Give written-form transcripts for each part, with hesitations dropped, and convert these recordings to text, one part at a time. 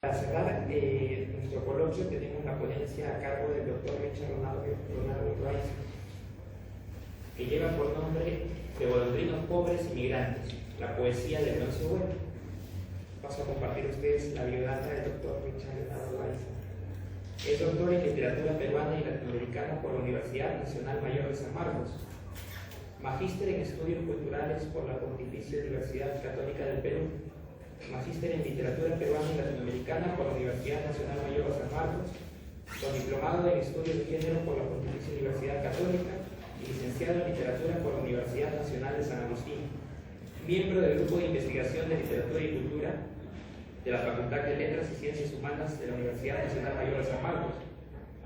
Para cerrar nuestro coloquio tenemos la ponencia a cargo del doctor Richard Ronaldo Rice, que lleva por nombre De golondrinos pobres y migrantes, la poesía de Leoncio Bueno. Paso a compartir a ustedes la biografía del doctor Richard Ronaldo Rice. Es doctor en literatura peruana y latinoamericana por la Universidad Nacional Mayor de San Marcos, magíster en estudios culturales por la Pontificia Universidad Católica del Perú, magíster en literatura peruana y latinoamericana por la Universidad Nacional Mayor de San Marcos, con diplomado en estudios de género por la Pontificia Universidad Católica y licenciado en literatura por la Universidad Nacional de San Agustín, miembro del grupo de investigación de literatura y cultura de la Facultad de Letras y Ciencias Humanas de la Universidad Nacional Mayor de San Marcos.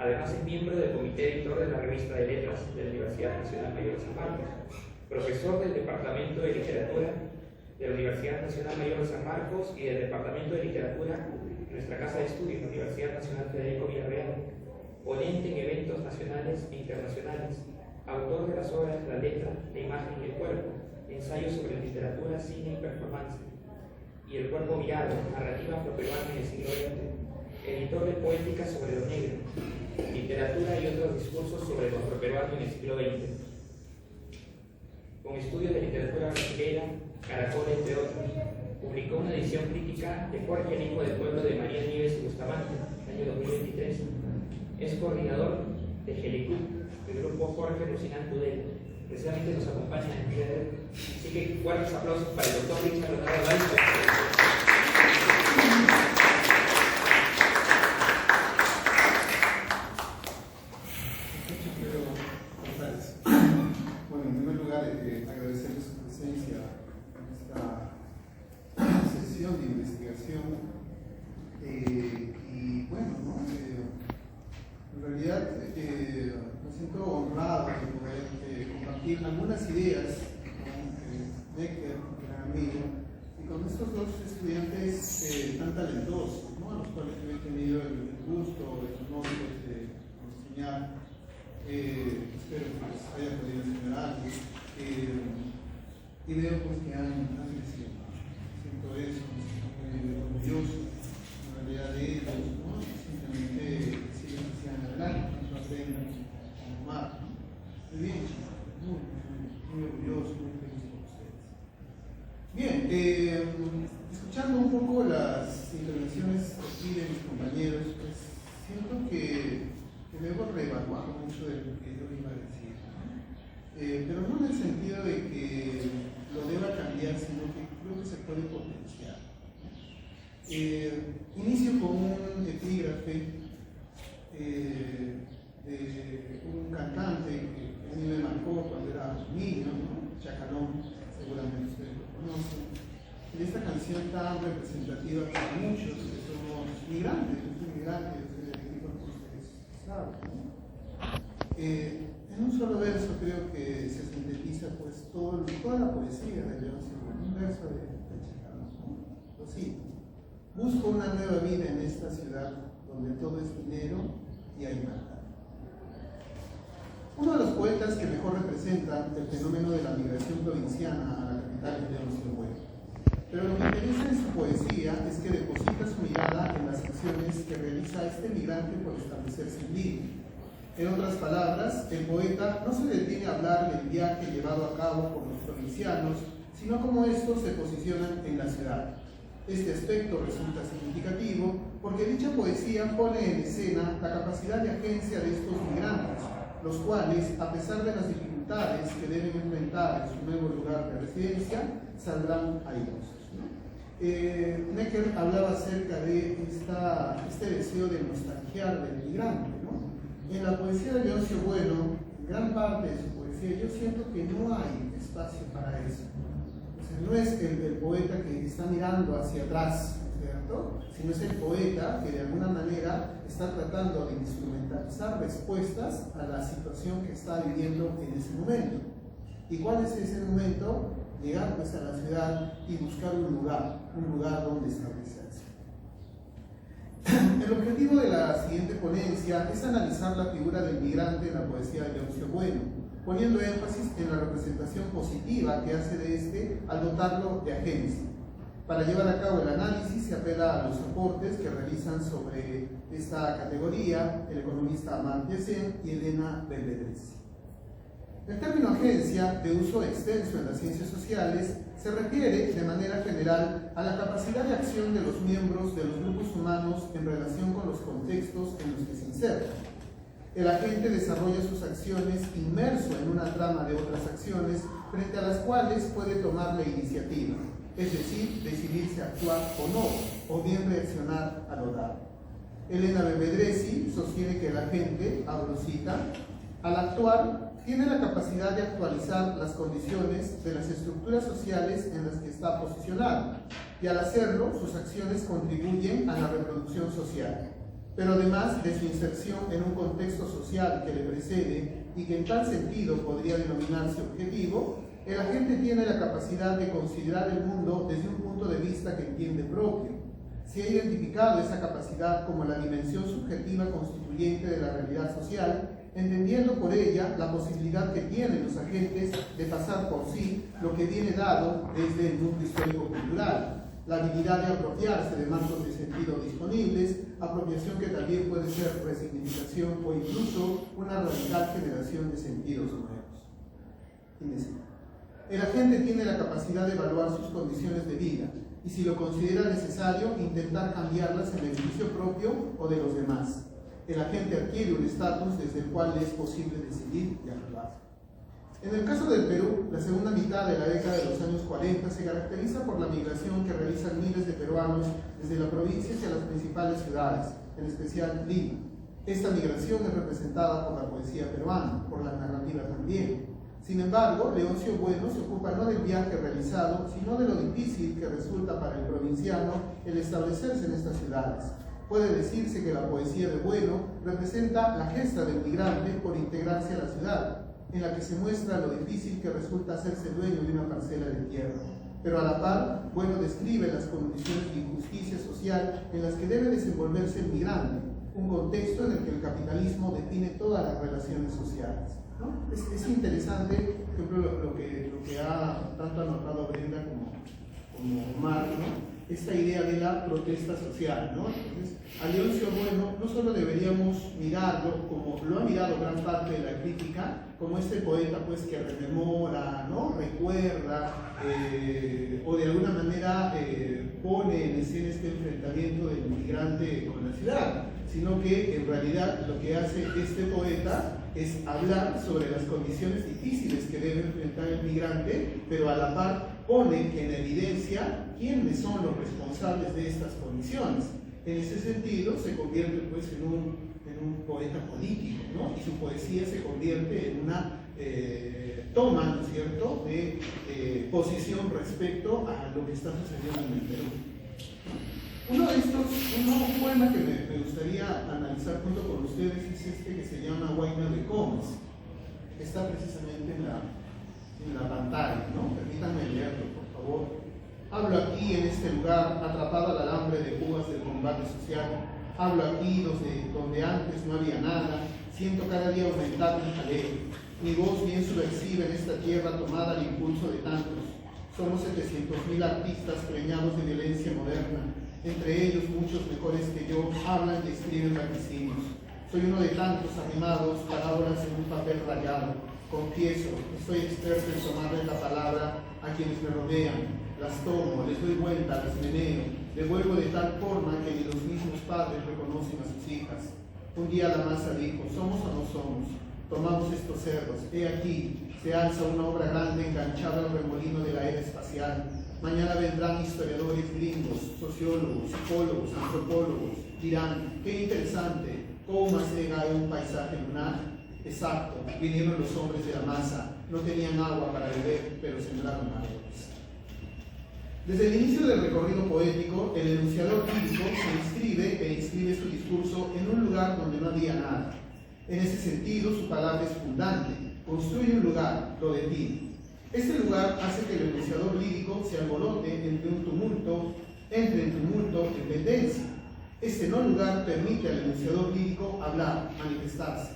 Además es miembro del comité editor de la revista de letras de la Universidad Nacional Mayor de San Marcos, profesor del Departamento de Literatura de la Universidad Nacional Mayor de San Marcos y del Departamento de Literatura de nuestra Casa de Estudios, la Universidad Nacional Federico Villarreal, ponente en eventos nacionales e internacionales, autor de las obras La letra, la imagen y el cuerpo, ensayos sobre literatura, cine y performance, y El cuerpo mirado, narrativa afroperuana en el siglo XX, editor de Poética sobre lo negro, literatura y otros discursos sobre lo afroperuano en el siglo XX, con estudios de literatura brasileña, Caracol, entre otros. Publicó una edición crítica de Jorge, el hijo del pueblo de María Nieves y Bustamante, año 2023. Es coordinador de Gelicú, del grupo Jorge Lucinán Tudela. Precisamente nos acompaña en el día de hoy. Así que fuertes aplausos para el doctor Richard Ronaldo Rice. Bueno, en primer lugar, agradecerles su presencia en esta sesión de investigación. Y bueno, ¿no? En realidad me siento honrado de poder compartir algunas ideas con Necker, un gran amigo, y con estos dos estudiantes tan talentosos, ¿no? A los cuales he tenido el gusto, el honor de enseñar. Espero que les haya podido enseñar algo. Y veo pues que han crecido. Siento eso, me siento muy orgulloso en realidad de ellos, ¿no? Simplemente siguen hacia adelante, no aprendan a amar, ¿no? Muy bien, muy orgulloso, muy feliz por ustedes. Bien, escuchando un poco las intervenciones aquí de mis compañeros, pues siento que debo reevaluar mucho de lo que yo iba a decir, ¿no? Pero no en el sentido de que lo deba cambiar, sino que creo que se puede potenciar. Inicio con un epígrafe de un cantante que a mí me marcó cuando era niño, ¿no? Chacalón, seguramente ustedes lo conocen. Y esta canción tan representativa para muchos que somos migrantes, en un solo verso creo que se sintetiza pues toda la poesía de Leoncio Bueno, un verso de Chacalón, ¿no? Pues sí, busco una nueva vida en esta ciudad donde todo es dinero y hay maldad. Uno de los poetas que mejor representan el fenómeno de la migración provinciana a la capital es Leoncio Bueno. Pero lo que interesa en su poesía es que deposita su mirada en las acciones que realiza este migrante por establecerse en Lima. En otras palabras, el poeta no se detiene a hablar del viaje llevado a cabo por los provincianos, sino cómo estos se posicionan en la ciudad. Este aspecto resulta significativo porque dicha poesía pone en escena la capacidad de agencia de estos migrantes, los cuales, a pesar de las dificultades que deben enfrentar en su nuevo lugar de residencia, saldrán airosos, ¿no? Necker hablaba acerca de este deseo de nostalgiar del migrante, ¿no? En la poesía de Leoncio Bueno, en gran parte de su poesía, yo siento que no hay espacio para eso. O sea, no es el poeta que está mirando hacia atrás, ¿cierto? Sino es el poeta que de alguna manera está tratando de instrumentalizar respuestas a la situación que está viviendo en ese momento. ¿Y cuál es ese momento? Llegar pues a la ciudad y buscar un lugar donde establecerse. El objetivo de la siguiente ponencia es analizar la figura del migrante en la poesía de Leoncio Bueno, poniendo énfasis en la representación positiva que hace de este al dotarlo de agencia. Para llevar a cabo el análisis se apela a los aportes que realizan sobre esta categoría el economista Amartya Sen y Elena Belvedresi. El término agencia, de uso extenso en las ciencias sociales, se refiere de manera general a la capacidad de acción de los miembros de los grupos humanos en relación con los contextos en los que se insertan. El agente desarrolla sus acciones inmerso en una trama de otras acciones frente a las cuales puede tomar la iniciativa, es decir, decidir si actuar o no, o bien reaccionar a lo dado. Elena Belvedresi sostiene que el agente, abro cita, al actuar, tiene la capacidad de actualizar las condiciones de las estructuras sociales en las que está posicionado, y al hacerlo, sus acciones contribuyen a la reproducción social. Pero además de su inserción en un contexto social que le precede y que en tal sentido podría denominarse objetivo, el agente tiene la capacidad de considerar el mundo desde un punto de vista que entiende propio. Se ha identificado esa capacidad como la dimensión subjetiva constituyente de la realidad social, entendiendo por ella la posibilidad que tienen los agentes de pasar por sí lo que viene dado desde el mundo histórico-cultural, la habilidad de apropiarse de marcos de sentido disponibles, apropiación que también puede ser resignificación o incluso una radical generación de sentidos nuevos. El agente tiene la capacidad de evaluar sus condiciones de vida y, si lo considera necesario, intentar cambiarlas en beneficio propio o de los demás. El agente adquiere un estatus desde el cual le es posible decidir y actuar. En el caso del Perú, la segunda mitad de la década de los años 40 se caracteriza por la migración que realizan miles de peruanos desde la provincia hacia las principales ciudades, en especial Lima. Esta migración es representada por la poesía peruana, por la narrativa también. Sin embargo, Leoncio Bueno se ocupa no del viaje realizado, sino de lo difícil que resulta para el provinciano el establecerse en estas ciudades. Puede decirse que la poesía de Bueno representa la gesta del migrante por integrarse a la ciudad, en la que se muestra lo difícil que resulta hacerse dueño de una parcela de tierra. Pero a la par, Bueno describe las condiciones de injusticia social en las que debe desenvolverse el migrante, un contexto en el que el capitalismo define todas las relaciones sociales, ¿no? Es interesante, por ejemplo, lo que ha tanto anotado Brenda como Omar, ¿no? Esta idea de la protesta social, ¿no? Entonces, a Leoncio Bueno no solo deberíamos mirarlo, como lo ha mirado gran parte de la crítica, como este poeta pues, que rememora, ¿no? Recuerda, o de alguna manera pone en escena este enfrentamiento del migrante con la ciudad, sino que en realidad lo que hace este poeta es hablar sobre las condiciones difíciles que debe enfrentar el migrante, pero a la par pone en evidencia quiénes son los responsables de estas condiciones. En ese sentido se convierte pues, en un poeta político, ¿no? Y su poesía se convierte en una toma, ¿no es cierto?, de posición respecto a lo que está sucediendo en el Perú. Un poema que me gustaría analizar junto con ustedes es este que se llama Huayna de Comas. Está precisamente en la pantalla, ¿no? Permítanme leerlo, por favor. Hablo aquí, en este lugar, atrapado al alambre de púas del combate social. Hablo aquí, donde antes no había nada. Siento cada día aumentar mi jaleo. Mi voz bien subversiva en esta tierra tomada al impulso de tantos. Somos 700.000 artistas preñados de violencia moderna. Entre ellos, muchos mejores que yo hablan y escriben vaticinios. Soy uno de tantos animados, palabras en un papel rayado. Confieso, estoy experto en tomarles la palabra a quienes me rodean. Las tomo, les doy vuelta, las meneo, devuelvo de tal forma que ni los mismos padres reconocen a sus hijas. Un día la masa dijo, ¿somos o no somos? Tomamos estos cerros. He aquí, se alza una obra grande enganchada al remolino de la era espacial. Mañana vendrán historiadores gringos, sociólogos, psicólogos, antropólogos. Dirán, qué interesante, ¿cómo se cae un paisaje lunar? Exacto, vinieron los hombres de la masa, no tenían agua para beber, pero sembraron árboles. Desde el inicio del recorrido poético, el enunciador lírico se inscribe su discurso en un lugar donde no había nada. En ese sentido, su palabra es fundante, construye un lugar, lo define. Este lugar hace que el enunciador lírico se alborote entre en tumulto, en tendencia. Este no lugar permite al enunciador lírico hablar, manifestarse.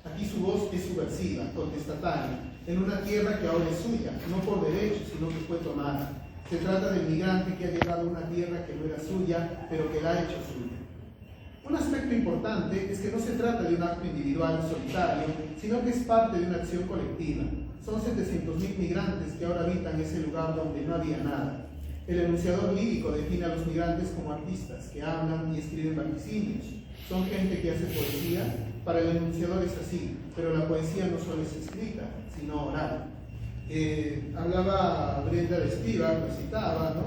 Aquí su voz es subversiva, contestataria, en una tierra que ahora es suya, no por derecho, sino que fue tomada. Se trata del migrante que ha llegado a una tierra que no era suya, pero que la ha hecho suya. Un aspecto importante es que no se trata de un acto individual solitario, sino que es parte de una acción colectiva. Son 700.000 migrantes que ahora habitan ese lugar donde no había nada. El enunciador lírico define a los migrantes como artistas que hablan y escriben vaticinios. Son gente que hace poesía. Para el enunciador es así, pero la poesía no solo es escrita, sino oral. Hablaba Brenda de Spivak, lo citaba, ¿no?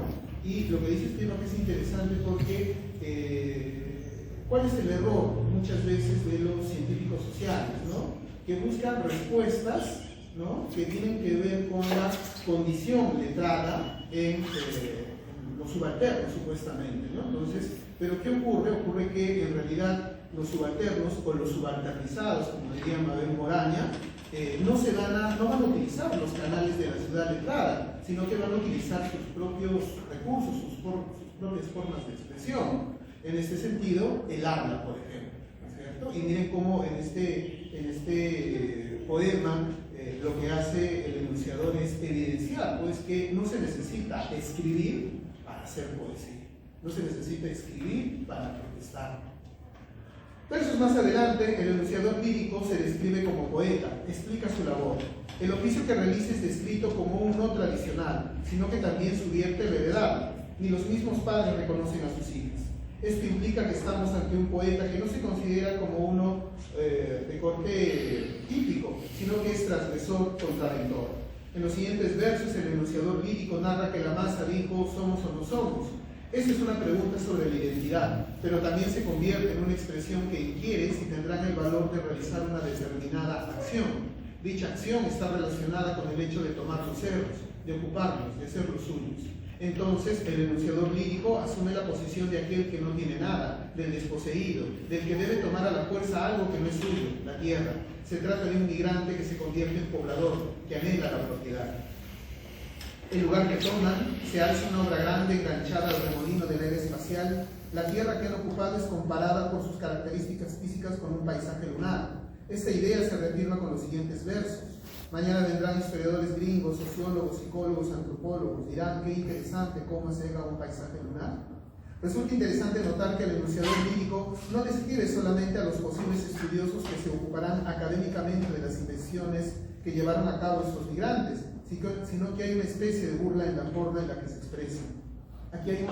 Y lo que dice Spivak es interesante porque ¿cuál es el error muchas veces de los científicos sociales, ¿no? Que buscan respuestas, ¿no? Que tienen que ver con la condición letrada en los subalternos, supuestamente, ¿no? Entonces, ¿pero qué ocurre? Ocurre que en realidad los subalternos o los subalternizados, como diría Mabel Moraña, no van a utilizar los canales de la ciudad letrada, sino que van a utilizar sus propios recursos, sus propias formas de expresión. En este sentido, el habla, por ejemplo, ¿no es cierto? Y miren cómo en este poema lo que hace el enunciador es evidenciar, pues, que no se necesita escribir para hacer poesía, no se necesita escribir para protestar. Versos más adelante, el enunciador lírico se describe como poeta, explica su labor. El oficio que realiza es descrito como un no tradicional, sino que también subvierte el heredable. Ni los mismos padres reconocen a sus hijas. Esto implica que estamos ante un poeta que no se considera como uno de corte típico, sino que es transgresor, contradictor. En los siguientes versos, el enunciador lírico narra que la masa dijo: ¿somos o no somos? Esa es una pregunta sobre la identidad, pero también se convierte en una expresión que inquiere si tendrán el valor de realizar una determinada acción. Dicha acción está relacionada con el hecho de tomar los cerros, de ocuparlos, de ser los suyos. Entonces, el enunciador lírico asume la posición de aquel que no tiene nada, del desposeído, del que debe tomar a la fuerza algo que no es suyo, la tierra. Se trata de un migrante que se convierte en poblador, que anhela la propiedad. El lugar que toman se alza una obra grande enganchada al remolino del aire espacial. La tierra que han ocupado es comparada por sus características físicas con un paisaje lunar. Esta idea se reafirma con los siguientes versos. Mañana vendrán historiadores gringos, sociólogos, psicólogos, antropólogos. Dirán: qué interesante cómo se llega a un paisaje lunar. Resulta interesante notar que el enunciador lírico no describe solamente a los posibles estudiosos que se ocuparán académicamente de las invenciones que llevaron a cabo estos migrantes, sino que hay una especie de burla en la forma en la que se expresan. Aquí hay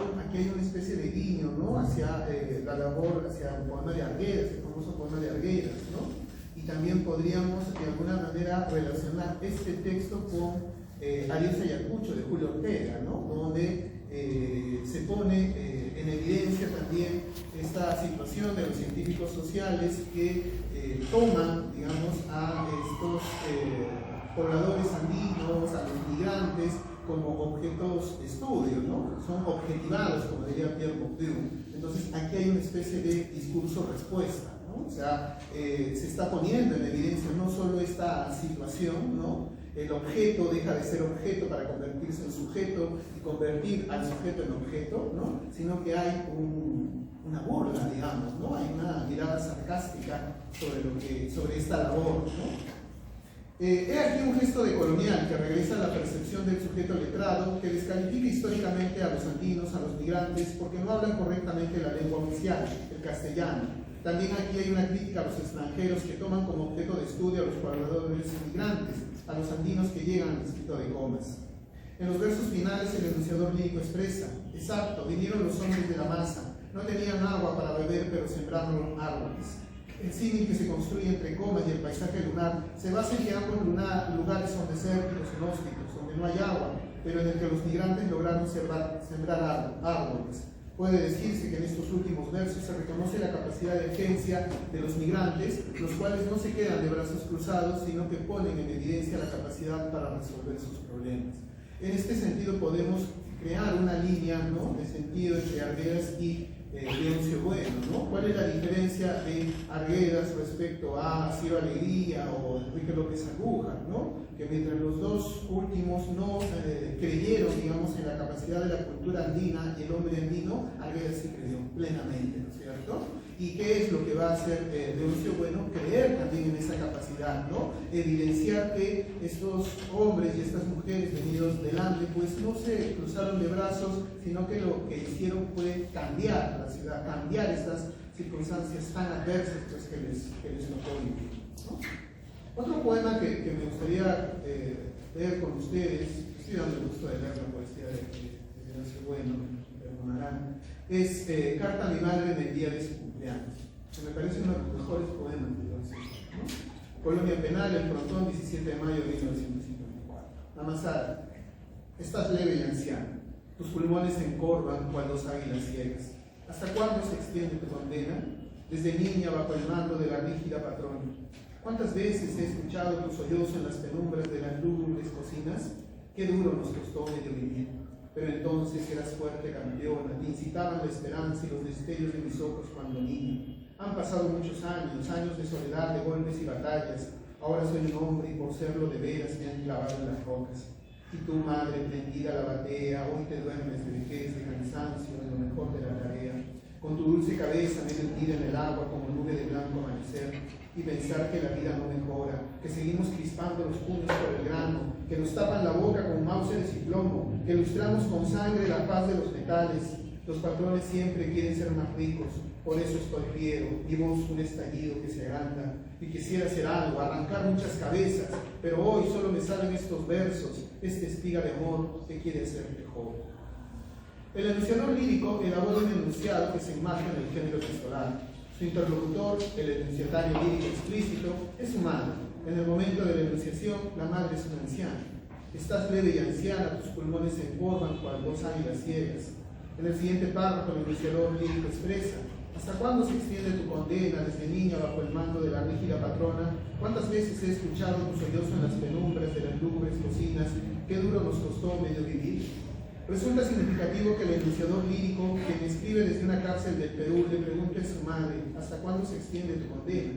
una especie de guiño, ¿no?, hacia la labor, hacia el poema de Arguedas, el famoso poema de Arguedas, ¿no? Y también podríamos de alguna manera relacionar este texto con Ariel Ayacucho de Julio Ortega, ¿no?, donde se pone en evidencia también esta situación de los científicos sociales que toman, digamos, a estos pobladores andinos, a los migrantes, como objetos de estudio, ¿no? Son objetivados, como diría Pierre Bourdieu. Entonces, aquí hay una especie de discurso-respuesta, ¿no? O sea, se está poniendo en evidencia no solo esta situación, ¿no? El objeto deja de ser objeto para convertirse en sujeto y convertir al sujeto en objeto, ¿no? Sino que hay una burla, digamos, ¿no? Hay una mirada sarcástica sobre esta labor, ¿no? He aquí un gesto decolonial que regresa a la percepción del sujeto letrado, que descalifica históricamente a los andinos, a los migrantes, porque no hablan correctamente la lengua oficial, el castellano. También aquí hay una crítica a los extranjeros que toman como objeto de estudio a los pobladores migrantes, a los andinos que llegan al distrito de Comas. En los versos finales el enunciador lírico expresa: exacto, vinieron los hombres de la masa, no tenían agua para beber, pero sembraron árboles. El símil que se construye entre Comas y el paisaje lunar se basa en que ambos lugares son desérticos, inhóspitos, donde no hay agua, pero en el que los migrantes lograron sembrar árboles. Puede decirse que en estos últimos versos se reconoce la capacidad de agencia de los migrantes, los cuales no se quedan de brazos cruzados, sino que ponen en evidencia la capacidad para resolver sus problemas. En este sentido podemos crear una línea, ¿no?, de sentido entre Arguedas y Leoncio Bueno, ¿no? ¿Cuál es la diferencia de Arguedas respecto a Ciro Alegría o Enrique López Andújar, ¿no? Que mientras los dos últimos no creyeron, digamos, en la capacidad de la cultura andina y el hombre andino, Arguedas sí creyó plenamente, ¿no es cierto? ¿Y qué es lo que va a hacer Leoncio Bueno? Creer también en esa capacidad, ¿no? Evidenciar que estos hombres y estas mujeres venidos delante, pues no se cruzaron de brazos, sino que lo que hicieron fue cambiar la ciudad, cambiar estas circunstancias tan adversas pues, que les tocó vivir, ¿no? Otro poema que me gustaría leer con ustedes, estoy dando el gusto de leer la poesía de Leoncio Bueno, perdonarán, es Carta a mi madre del día de su cumpleaños, que me parece uno de los mejores poemas de Leoncio, ¿no? Colonia Penal, El Frontón, 17 de mayo de 1954. Amasada, estás leve y anciana, tus pulmones se encorvan cual dos águilas ciegas. ¿Hasta cuándo se extiende tu condena? Desde niña bajo el mando de la rígida patrona. ¿Cuántas veces he escuchado tu sollozo en las penumbras de las lúgubres cocinas? Qué duro nos costó medio vivir. Pero entonces eras fuerte campeona, te incitaban la esperanza y los destellos de mis ojos cuando niña. Han pasado muchos años, años de soledad, de golpes y batallas. Ahora soy un hombre y por serlo de veras me han clavado en las rocas. Y tu madre prendida a la batea, hoy te duermes de vejez, de cansancio, de lo mejor de la tarea. Con tu dulce cabeza medio hundida en el agua como nube de blanco amanecer, y pensar que la vida no mejora, que seguimos crispando los puños por el grano, que nos tapan la boca con máuseres y plomo, que lustramos con sangre la paz de los metales. Los patrones siempre quieren ser más ricos, por eso estoy fiero, vivo un estallido que se agranda, y quisiera hacer algo, arrancar muchas cabezas, pero hoy solo me salen estos versos, esta espiga de amor que quiere hacerte joven. El enunciador lírico elabora un enunciado que se enmarca en el género epistolar. Su interlocutor, el enunciatario lírico explícito, es su madre. En el momento de la enunciación, la madre es una anciana. Estás leve y anciana, tus pulmones se encorvan cual dos águilas ciegas. En el siguiente párrafo, el enunciador lírico expresa: ¿hasta cuándo se extiende tu condena desde niña bajo el mando de la rígida patrona? ¿Cuántas veces he escuchado tu sollozo en las penumbras de las lúgubres cocinas? ¿Qué duro nos costó medio vivir? Resulta significativo que el enunciador lírico, quien escribe desde una cárcel del Perú, le pregunte a su madre: ¿hasta cuándo se extiende tu condena?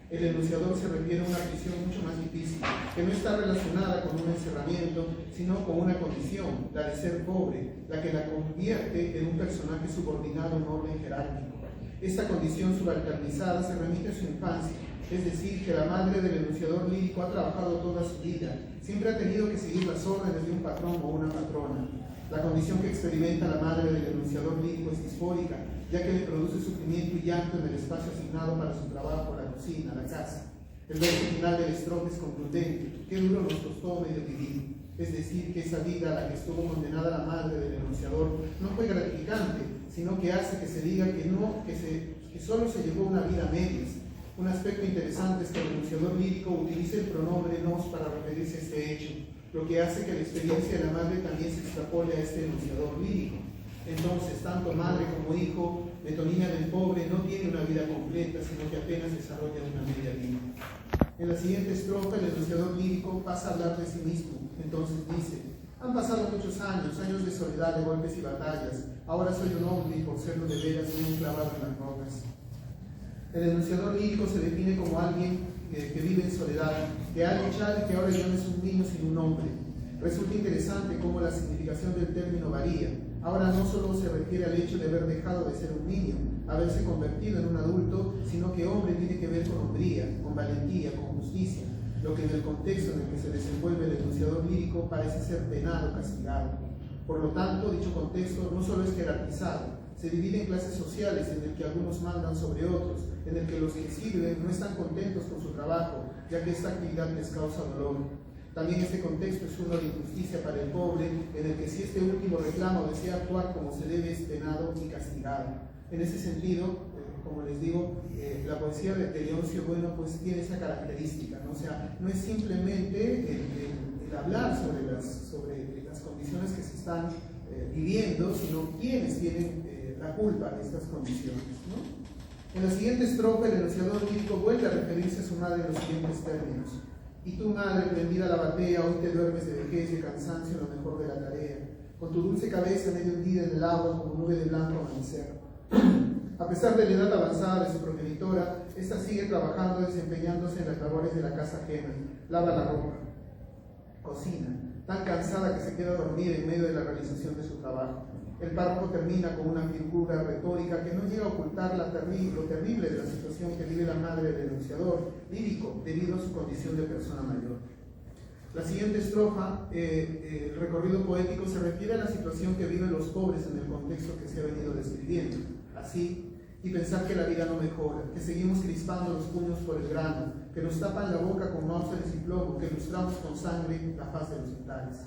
El enunciador se refiere a una prisión mucho más difícil, que no está relacionada con un encerramiento, sino con una condición, la de ser pobre, la que la convierte en un personaje subordinado a un orden jerárquico. Esta condición subalternizada se remite a su infancia, es decir, que la madre del enunciador lírico ha trabajado toda su vida, siempre ha tenido que seguir las órdenes de un patrón o una patrona. La condición que experimenta la madre del enunciador lírico es disfórica, ya que le produce sufrimiento y llanto en el espacio asignado para su trabajo, la cocina, la casa. El verso final del estrofe es concluyente: qué duro nos costó medio vivir. Es decir, que esa vida a la que estuvo condenada la madre del enunciador no fue gratificante, sino que hace que se diga que solo se llevó una vida a medias. Un aspecto interesante es que el enunciador lírico utiliza el pronombre nos para referirse a este hecho, lo que hace que la experiencia de la madre también se extrapole a este enunciador lírico. Entonces, tanto madre como hijo, metonimia del pobre, no tiene una vida completa, sino que apenas desarrolla una media vida. En la siguiente estrofa, el enunciador lírico pasa a hablar de sí mismo. Entonces dice: han pasado muchos años, años de soledad, de golpes y batallas. Ahora soy un hombre y por serlo de veras me han clavado en las rocas. El enunciador lírico se define como alguien que vive en soledad, que ha luchado y que ahora ya no es un niño sino un hombre. Resulta interesante cómo la significación del término varía. Ahora no solo se refiere al hecho de haber dejado de ser un niño, haberse convertido en un adulto, sino que hombre tiene que ver con hombría, con valentía, con justicia, lo que en el contexto en el que se desenvuelve el enunciador lírico parece ser penado, castigado. Por lo tanto, dicho contexto no solo es jerarquizado, se divide en clases sociales en el que algunos mandan sobre otros, en el que los que sirven no están contentos con su trabajo, ya que esta actividad les causa dolor. También este contexto es uno de injusticia para el pobre, en el que si este último reclama o desea actuar como se debe, es penado y castigado. En ese sentido, como les digo, la poesía de Leoncio Bueno pues tiene esa característica, ¿no? O sea, no es simplemente el hablar sobre las condiciones que se están viviendo, sino quienes tienen la culpa de estas condiciones, ¿no? En la siguiente estrofa, el enunciador lírico vuelve a referirse a su madre en los siguientes términos: y tu madre prendida a la batea, hoy te duermes de vejez y de cansancio lo mejor de la tarea, con tu dulce cabeza medio hundida en el agua como nube de blanco amanecer. A pesar de la edad avanzada de su progenitora, esta sigue trabajando, desempeñándose en las labores de la casa ajena. Lava la ropa, cocina, tan cansada que se queda dormida en medio de la realización de su trabajo. El párrafo termina con una figura retórica que no llega a ocultar lo terrible de la situación que vive la madre del enunciador lírico debido a su condición de persona mayor. La siguiente estrofa, el recorrido poético, se refiere a la situación que viven los pobres en el contexto que se ha venido describiendo. Así, y pensar que la vida no mejora, que seguimos crispando los puños por el grano, que nos tapan la boca con náuseas y plomo, que ilustramos con sangre la faz de los metales.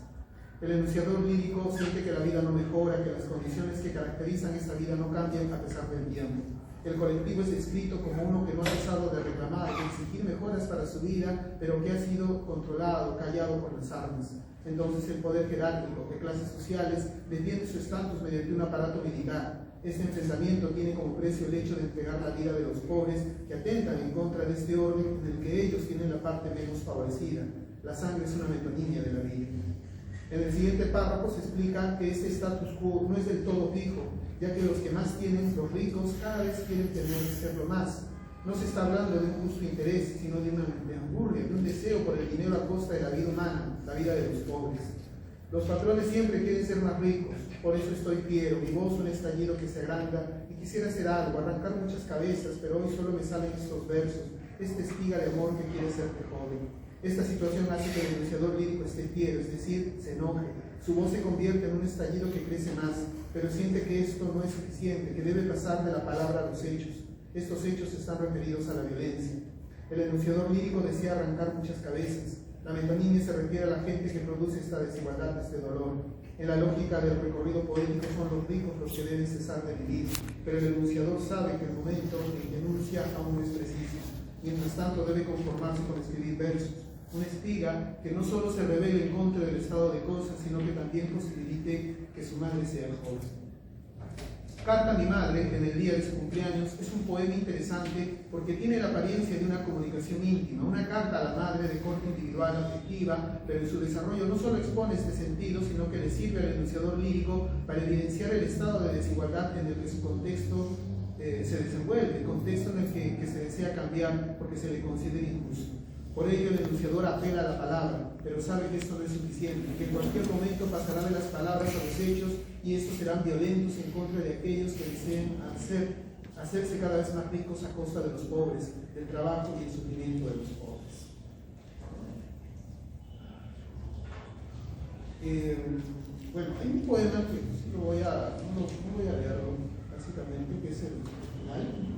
El enunciador lírico siente que la vida no mejora, que las condiciones que caracterizan esta vida no cambian a pesar del tiempo. El colectivo es descrito como uno que no ha cesado de reclamar, de exigir mejoras para su vida, pero que ha sido controlado, callado por las armas. Entonces el poder jerárquico de clases sociales defiende su estatus mediante un aparato militar. Este enfrentamiento tiene como precio el hecho de entregar la vida de los pobres que atentan en contra de este orden en el que ellos tienen la parte menos favorecida. La sangre es una metonimia de la vida. En el siguiente párrafo se explica que este status quo no es del todo fijo, ya que los que más tienen, los ricos, cada vez quieren serlo más. No se está hablando de un justo interés, sino de una angurria, de un deseo por el dinero a costa de la vida humana, la vida de los pobres. Los patrones siempre quieren ser más ricos, por eso estoy fiero, mi voz un estallido que se agranda, y quisiera hacer algo, arrancar muchas cabezas, pero hoy solo me salen estos versos, esta espiga de amor que quiere serte joven. Esta situación hace que el enunciador lírico esté fiero, es decir, se enoje. Su voz se convierte en un estallido que crece más, pero siente que esto no es suficiente, que debe pasar de la palabra a los hechos. Estos hechos están referidos a la violencia. El enunciador lírico desea arrancar muchas cabezas. La metonimia se refiere a la gente que produce esta desigualdad, este dolor. En la lógica del recorrido poético son los ricos los que deben cesar de vivir, pero el enunciador sabe que el momento en que enuncia aún no es preciso. Mientras tanto debe conformarse con escribir versos. Una espiga que no solo se revele en contra del estado de cosas, sino que también posibilite que su madre sea joven. Carta a mi madre, en el día de su cumpleaños, es un poema interesante porque tiene la apariencia de una comunicación íntima, una carta a la madre de corte individual, afectiva, pero en su desarrollo no solo expone este sentido, sino que le sirve al enunciador lírico para evidenciar el estado de desigualdad en el que su contexto se desenvuelve, el contexto en el que se desea cambiar porque se le considera injusto. Por ello el enunciador apela a la palabra, pero sabe que esto no es suficiente, que en cualquier momento pasará de las palabras a los hechos y estos serán violentos en contra de aquellos que deseen hacerse cada vez más ricos a costa de los pobres, del trabajo y el sufrimiento de los pobres. Bueno, hay un poema que sí no voy a leerlo básicamente, que es el final.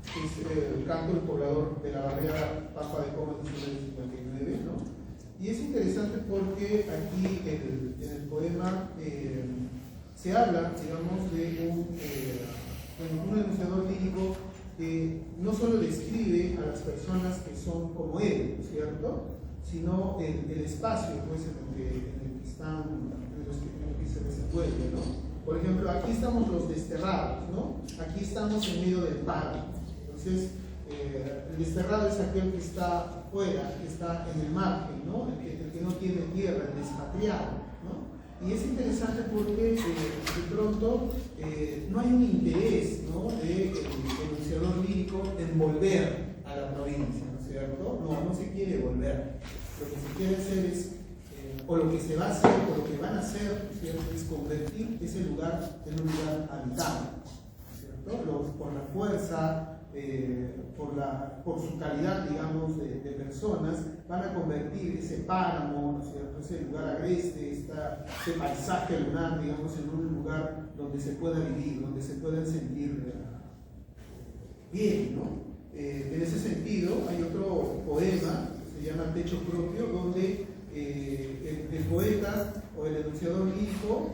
Es el canto del poblador de la barriada Pampa de Comas de 1959, ¿no? Y es interesante porque aquí en el poema se habla, digamos, de un enunciador lírico que no solo describe a las personas que son como él, ¿no es cierto?, sino el espacio pues, en el que están, en el que se desenvuelve, ¿no? Por ejemplo, aquí estamos los desterrados, ¿no? Aquí estamos en medio del paro. Entonces, el desterrado es aquel que está fuera, que está en el margen, ¿no? El que no tiene tierra, el despatriado, ¿no? Y es interesante porque de pronto no hay un interés, ¿no?, del enunciador lírico en volver a la provincia, ¿no es cierto? No se quiere volver. Lo que se quiere hacer es, o lo que se va a hacer, o lo que van a hacer, ¿no es cierto?, es convertir ese lugar en un lugar habitado, ¿no es cierto? Por la fuerza, por su calidad, digamos, de personas, van a convertir ese páramo, ¿no es cierto?, ese lugar agreste, ese paisaje lunar, digamos, en un lugar donde se pueda vivir, donde se puedan sentir bien, ¿no? En ese sentido, hay otro poema que se llama Techo Propio, donde el poeta o el enunciador lírico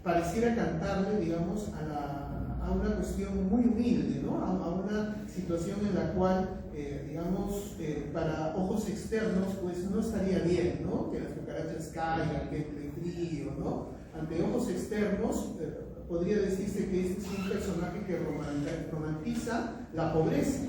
pareciera cantarle, digamos, a una cuestión muy humilde, ¿no? A una situación en la cual, digamos, para ojos externos, pues no estaría bien, ¿no?, que las cucarachas caigan, que entre frío, ¿no? Ante ojos externos, podría decirse que este es un personaje que romantiza la pobreza,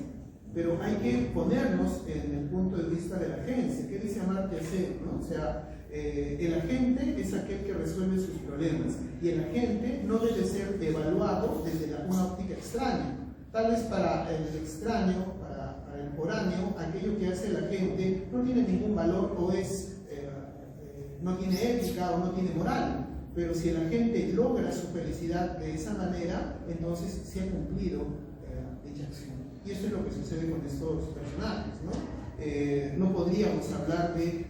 pero hay que ponernos en el punto de vista de la agencia. ¿Qué dice Amartya Sen, no? O sea, el agente es aquel que resuelve sus problemas y el agente no debe ser evaluado desde una óptica extraña. Tal vez para el extraño, para el foráneo, aquello que hace el agente no tiene ningún valor o no tiene ética o no tiene moral. pero si la gente logra su felicidad de esa manera, entonces se ha cumplido dicha acción. Y eso es lo que sucede con estos personajes, ¿no? No podríamos hablar de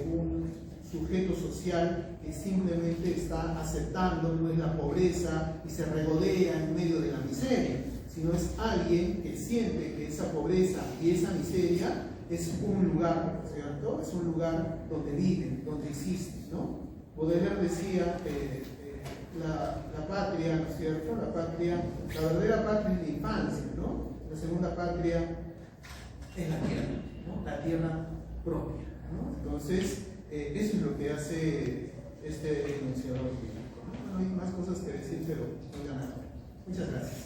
un sujeto social que simplemente está aceptando pues, la pobreza y se regodea en medio de la miseria, sino es alguien que siente que esa pobreza y esa miseria es un lugar, ¿cierto? Es un lugar donde viven, donde existen, ¿no? Baudelaire decía la patria, ¿no es cierto? La verdadera patria es la infancia, ¿no? La segunda patria es la tierra, ¿no? La tierra propia, ¿no? Entonces, eso es lo que hace este enunciador bíblico, ¿no? Bueno, hay más cosas que decir, pero no ya nada. Muchas gracias.